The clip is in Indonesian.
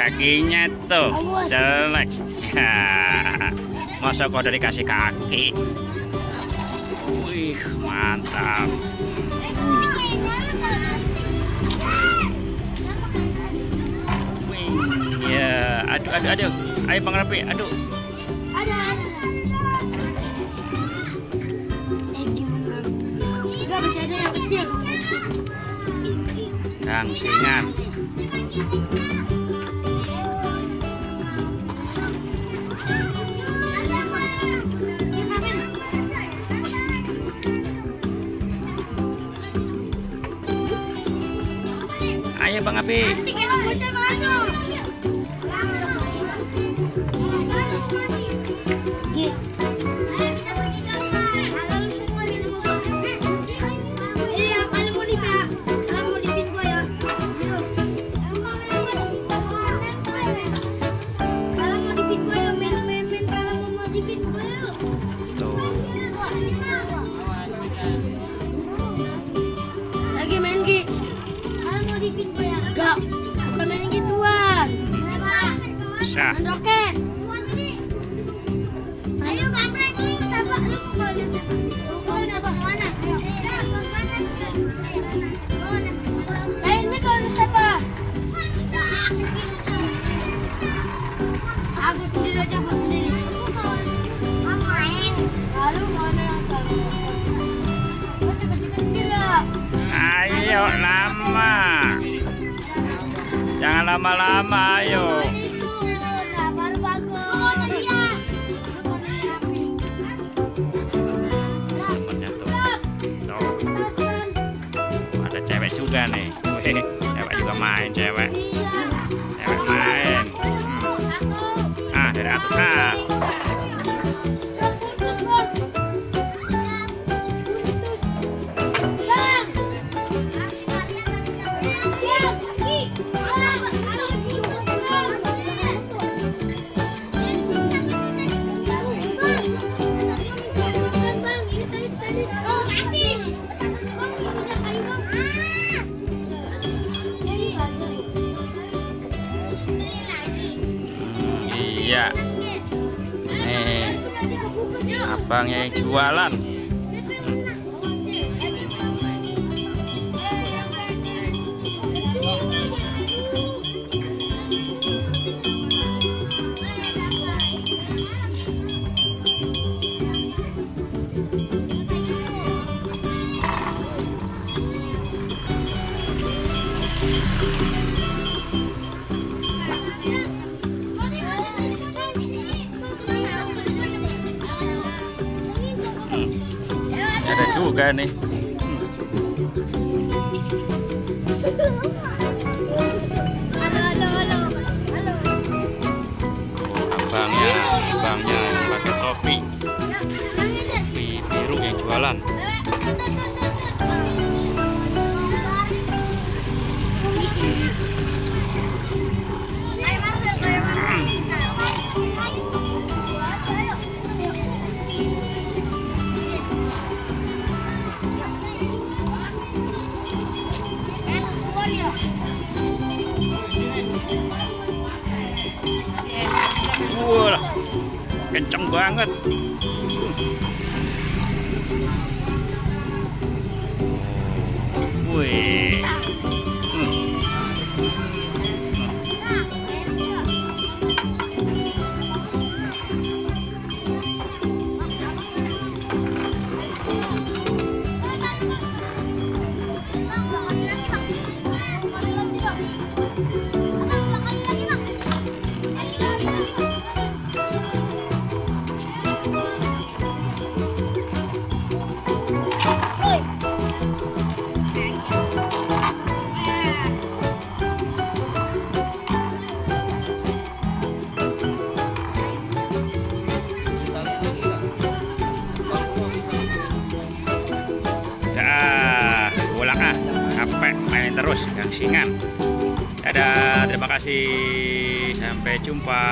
kakinya tuh jelek. Masa kok udah dikasih kaki. Wih, mantap. Wih, ya, aduh. Ayo Bang Rapi, aduh. Ada. Enggak masih ada yang kecil. Gangsingan. Ayo Bang Api. Asik emang bocah masuk. Iya, kalau mau dipin, kalau mau dipin gua ya. Kalau mau dipin gua ya, main. Kalau mau dipin gua ya. Tuh. Lagi main Gi. Kalau mau dipin gua ya. Enggak, bukan main gituan. Bisa. Main rokes. Ayo gambreng dulu, siapa? Lu mau belajar siapa? Mau apa? Mana? Ini kalau siapa? Aku sendiri aja, aku sendiri. Mau main? Lalu mana yang kalau? Kecil-kecil ya. Ayo lama. Jangan lama-lama, ayo. Nah, baru bagus. Dia. Tuh. Ada cewek juga nih. Wih, cewek juga main, cewek main. Dari atas. Iya. Nih, abangnya yang jualan. Ada juga nih. Abangnya yang pakai topi biru yang jualan. Wah, kenceng banget. Wih. Capek main terus gangsingan. Dadah, terima kasih, sampai jumpa.